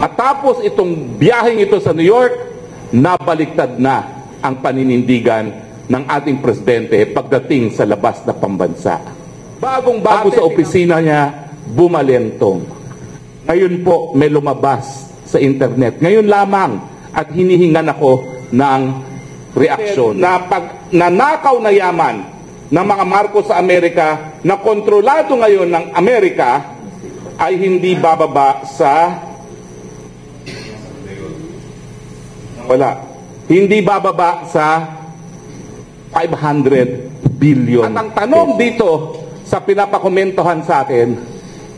Matapos itong biyaheng ito sa New York, nabaliktad na ang paninindigan ng ating presidente pagdating sa labas na pambansa. Bagong-bago sa opisina niya, bumalentong. Ngayon po may lumabas sa internet. Ngayon lamang at hinihingan ako ng reaksyon na pag nanakaw na yaman ng mga Marcos sa Amerika na kontrolado ngayon ng Amerika ay hindi bababa sa hindi bababa sa 500 billion. At ang tanong dito sa pinapakomentohan sa akin,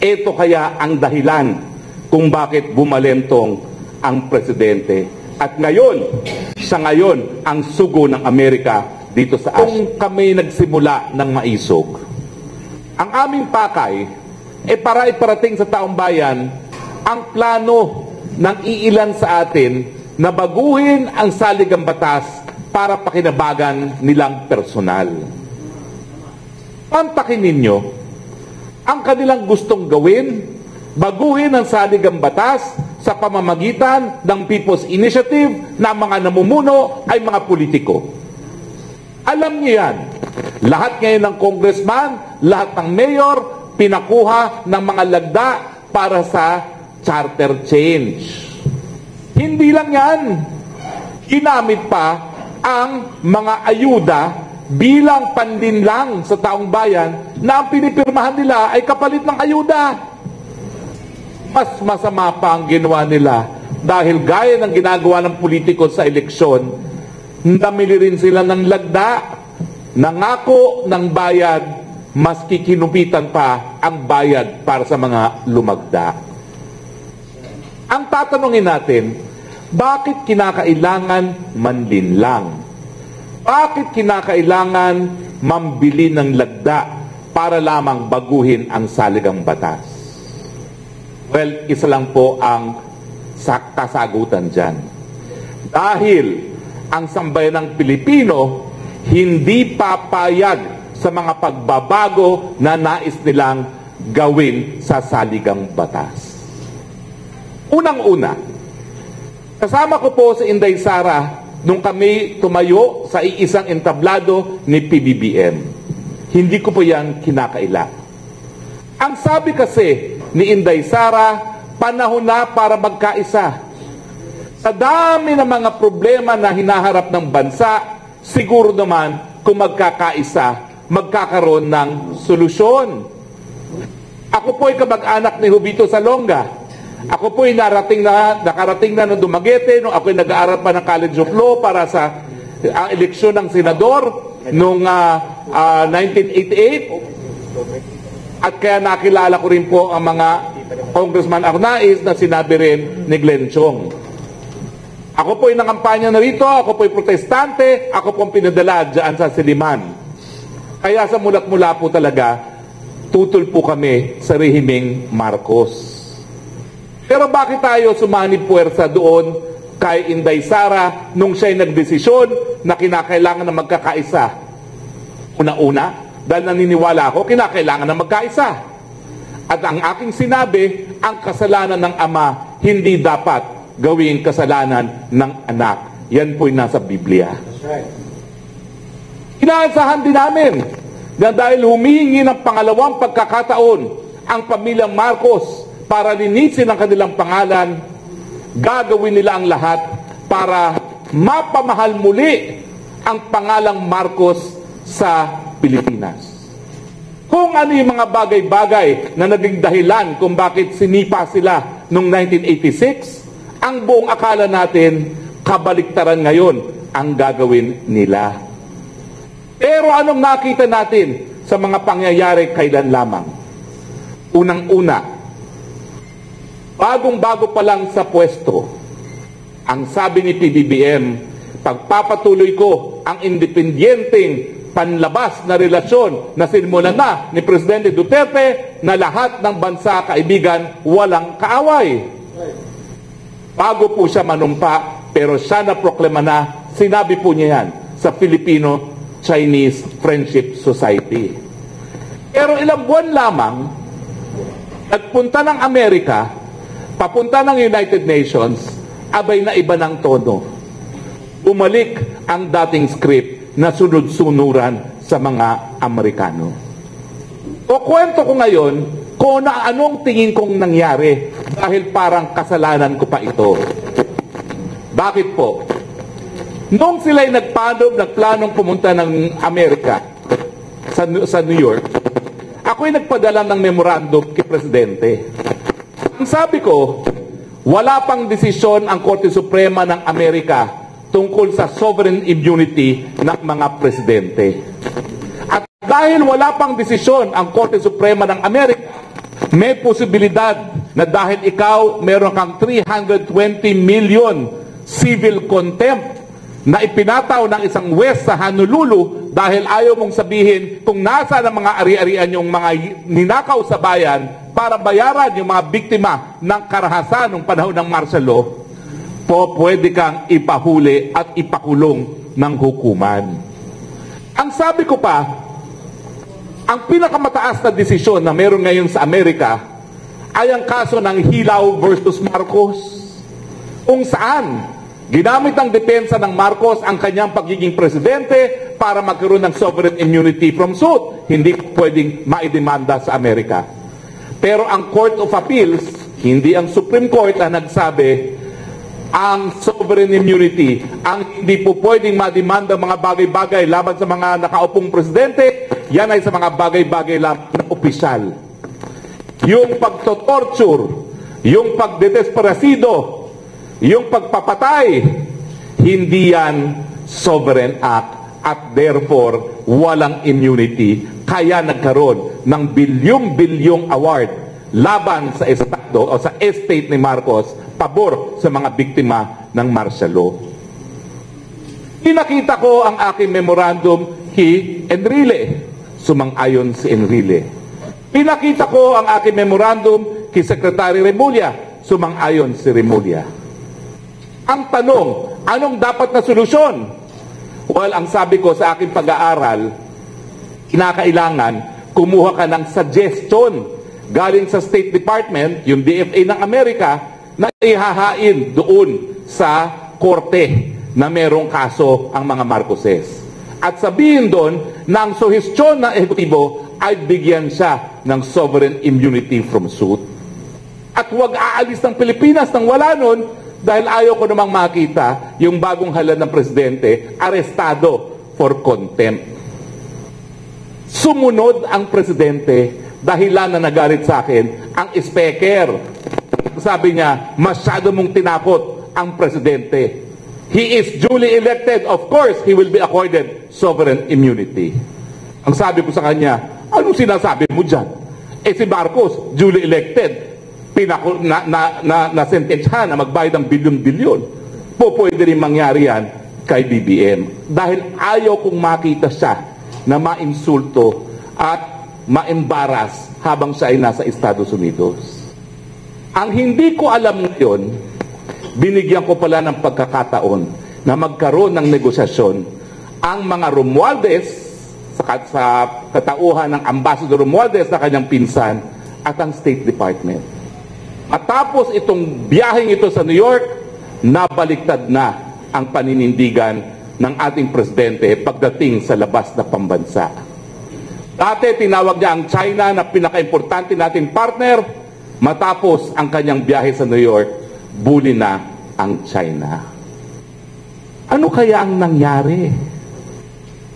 ito kaya ang dahilan kung bakit bumalentong ang presidente. At ngayon, sa ngayon, ang sugo ng Amerika dito sa Asia. Kung kami nagsimula ng maisog, ang aming pakay para iparating sa taong bayan ang plano ng iilan sa atin na baguhin ang saligang batas para pakinabagan nilang personal. Pantakin ninyo ang kanilang gustong gawin, baguhin ang saligang batas sa pamamagitan ng People's Initiative na mga namumuno ay mga politiko. Alam niyo yan. Lahat ngayon ng congressman, lahat ng mayor, pinakuha ng mga lagda para sa charter change. Hindi lang yan. Ginamit pa ang mga ayuda bilang pandinlang sa taong bayan na ang pinipirmahan nila ay kapalit ng ayuda. Mas masama pa ang ginawa nila dahil gaya ng ginagawa ng politiko sa eleksyon, namili rin sila ng lagda, nangako ng bayad, maski kinupitan pa ang bayad para sa mga lumagda. Ang tatanungin natin, bakit kinakailangan manlinlang? Bakit kinakailangan mambili ng lagda para lamang baguhin ang saligang batas? Well, isa lang po ang kasagutan dyan. Dahil ang sambayanang Pilipino hindi papayag sa mga pagbabago na nais nilang gawin sa saligang batas. Unang-una, kasama ko po si Inday Sara nung kami tumayo sa iisang entablado ni PBBM. Hindi ko po yan kinakaila. Ang sabi kasi ni Inday Sara, panahon na para magkaisa. Sa dami ng mga problema na hinaharap ng bansa, siguro naman kung magkakaisa, magkakaroon ng solusyon. Ako po ay kamag-anak ni Jovito Salonga. Ako po ay nakarating na nung Dumaguete, nung ako ay nag-aaral pa ng College of Law para sa eleksyon ng senador noong 1988. At kaya nakilala ko rin po ang mga Congressman Arnaiz na sinabi rin ni Glenn Chong. Ako po ay nakampanya na rito, ako po ay protestante, ako po ang pinadala dyan sa Siliman. Kaya sa mulat-mula po talaga, tutol po kami sa rehimeng Marcos. Pero bakit tayo sumanib puwersa doon kay Inday Sara nung siya'y nagdesisyon na kinakailangan na magkakaisa? Una-una, dahil naniniwala ako, kinakailangan na magkaisa. At ang aking sinabi, ang kasalanan ng ama hindi dapat gawing kasalanan ng anak. Yan po'y nasa Biblia. Inaasahan din namin na dahil humihingi ng pangalawang pagkakataon ang pamilyang Marcos para linisin ang kanilang pangalan, gagawin nila ang lahat para mapamahal muli ang pangalang Marcos sa Pilipinas. Kung ano yung mga bagay-bagay na naging dahilan kung bakit sinipa sila noong 1986, ang buong akala natin, kabaliktaran ngayon ang gagawin nila. Pero anong nakita natin sa mga pangyayari kailan lamang? Unang-una, bagong-bago pa lang sa pwesto, ang sabi ni PBBM, pagpapatuloy ko ang independenteng panlabas na relasyon na sinimulan na ni Presidente Duterte na lahat ng bansa kaibigan walang kaaway. Bago po siya manumpa, pero siya na proklama na, sinabi po niya yan sa Filipino-Chinese Friendship Society. Pero ilang buwan lamang, nagpunta ng Amerika papunta ng United Nations, abay na iba ng tono. Umalik ang dating script na sunod-sunuran sa mga Amerikano. O kwento ko ngayon kung anong tingin kong nangyari dahil parang kasalanan ko pa ito. Bakit po? Noong sila'y nagplanong pumunta ng Amerika sa New York, ako'y nagpadala ng memorandum kay Presidente. Ang sabi ko, wala pang desisyon ang Korte Suprema ng Amerika tungkol sa sovereign immunity ng mga presidente. At dahil wala pang desisyon ang Korte Suprema ng Amerika, may posibilidad na dahil ikaw meron kang 320 million civil contempt na ipinataw ng isang West sa Honolulu dahil ayaw mong sabihin kung nasa ng mga ari-arian yung mga ninakaw sa bayan para bayaran yung mga biktima ng karahasan ng panahon ng martial law, po pwede kang ipahuli at ipakulong ng hukuman. Ang sabi ko pa, ang pinakamataas na desisyon na meron ngayon sa Amerika ay ang kaso ng Hilaw versus Marcos, kung saan ginamit ang depensa ng Marcos ang kanyang pagiging presidente para magkaroon ng sovereign immunity from suit. Hindi pwedeng maidemanda sa Amerika. Pero ang Court of Appeals, hindi ang Supreme Court ang nagsabi, ang sovereign immunity, ang hindi po pwedeng mademanda mga bagay-bagay laban sa mga nakaupong presidente, yan ay sa mga bagay-bagay laban ng opisyal. Yung pagtotorture, yung pagdedesperasido, yung pagpapatay, hindi yan sovereign act at therefore walang immunity. Kaya nagkaroon ng bilyong-bilyong award laban sa estado o sa estate ni Marcos pabor sa mga biktima ng martial law. Pinakita ko ang aking memorandum kay Enrile. Sumang-ayon si Enrile. Pinakita ko ang aking memorandum kay Secretary Remulla. Sumang-ayon si Remulla. Ang tanong, anong dapat na solusyon? Well, ang sabi ko sa aking pag-aaral, kinakailangan kumuha ka ng suggestion galing sa State Department, yung DFA ng Amerika, na ihahain doon sa korte na merong kaso ang mga Marcoses. At sabihin doon na ang suhestyon ng ehekutibo ay bigyan siya ng sovereign immunity from suit. At huwag aalis ng Pilipinas nang wala nun dahil ayaw ko namang makita yung bagong halal ng presidente arestado for contempt. Sumunod ang presidente dahilan na nagalit sa akin ang speaker. Sabi niya, masyado mong tinakot ang presidente. He is duly elected. Of course, he will be accorded sovereign immunity. Ang sabi ko sa kanya, anong sinasabi mo dyan? Eh si Marcos, duly elected. Na-sentensyahan na magbayad ng bilyon-bilyon. Pwede rin mangyari yan kay BBM. Dahil ayaw kong makita siya na ma-insulto at ma-embaras habang siya ay nasa Estados Unidos. Ang hindi ko alam ngayon, binigyan ko pala ng pagkakataon na magkaroon ng negosasyon ang mga Romualdez sa katauhan ng Ambassador Romualdez na kanyang pinsan at ang State Department. At tapos itong biyaheng ito sa New York, nabaliktad na ang paninindigan ng ating presidente pagdating sa labas na pambansa. Dati tinawag niya ang China na pinaka-importante nating partner, matapos ang kanyang biyahe sa New York, bully na ang China. Ano kaya ang nangyari?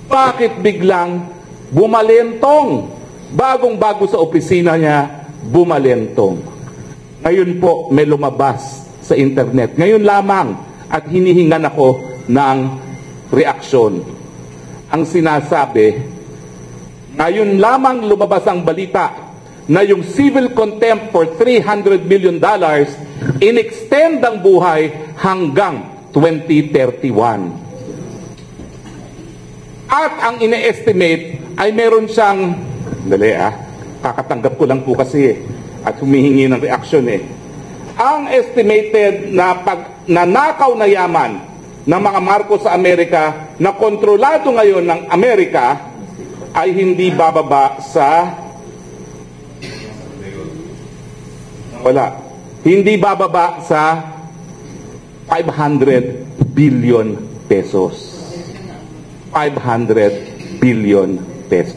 Bakit biglang bumalentong? Bagong-bago sa opisina niya, bumalentong. Ngayon po may lumabas sa internet. Ngayon lamang at hinihingan ako ng reaksyon. Ang sinasabi, ngayon lamang lumabas ang balita na yung civil contempt for $300 million in-extend ang buhay hanggang 2031. At ang ine-estimate ay meron siyang, kakatanggap ko lang po kasi at humihingi ng reaksyon Ang estimated na nanakaw na yaman ng mga Marcos sa Amerika na kontrolado ngayon ng Amerika ay hindi bababa sa hindi bababa sa 500 billion pesos. 500 billion pesos.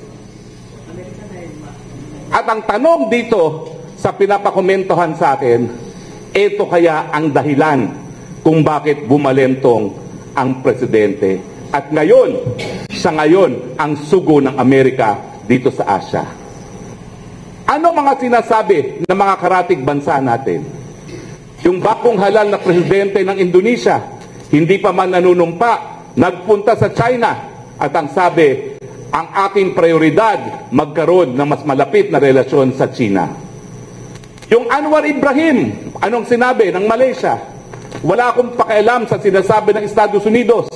At ang tanong dito sa pinapakomentohan sa akin, ito kaya ang dahilan kung bakit bumalentong ang presidente. At ngayon, siya ngayon ang sugo ng Amerika dito sa Asia. Ano mga sinasabi ng mga karatig bansa natin? Yung bakong halal na presidente ng Indonesia, hindi pa man nanunumpa, nagpunta sa China at ang sabi, ang aking prioridad magkaroon ng mas malapit na relasyon sa China. Yung Anwar Ibrahim, anong sinabi ng Malaysia? Wala akong pakialam sa sinasabi ng Estados Unidos.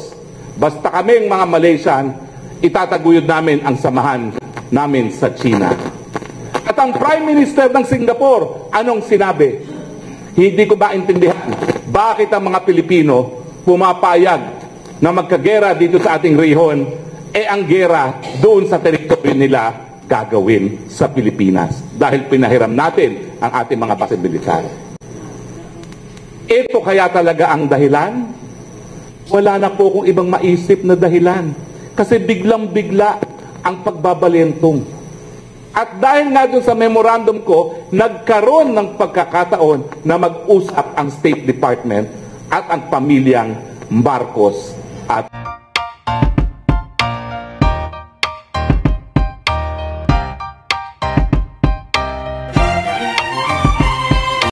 Basta kaming mga Malaysian, itataguyod namin ang samahan namin sa China. At ang Prime Minister ng Singapore, anong sinabi? Hindi ko maintindihan bakit ang mga Pilipino pumapayag na magkagera dito sa ating rehon, ang gera doon sa teritoryo nila gagawin sa Pilipinas dahil pinahiram natin ang ating mga base militar. Ito kaya talaga ang dahilan? Wala na po akong ibang maisip na dahilan kasi biglang-bigla ang pagbabalentong. At dahil nga doon sa memorandum ko, nagkaroon ng pagkakataon na mag-usap ang State Department at ang pamilyang Marcos at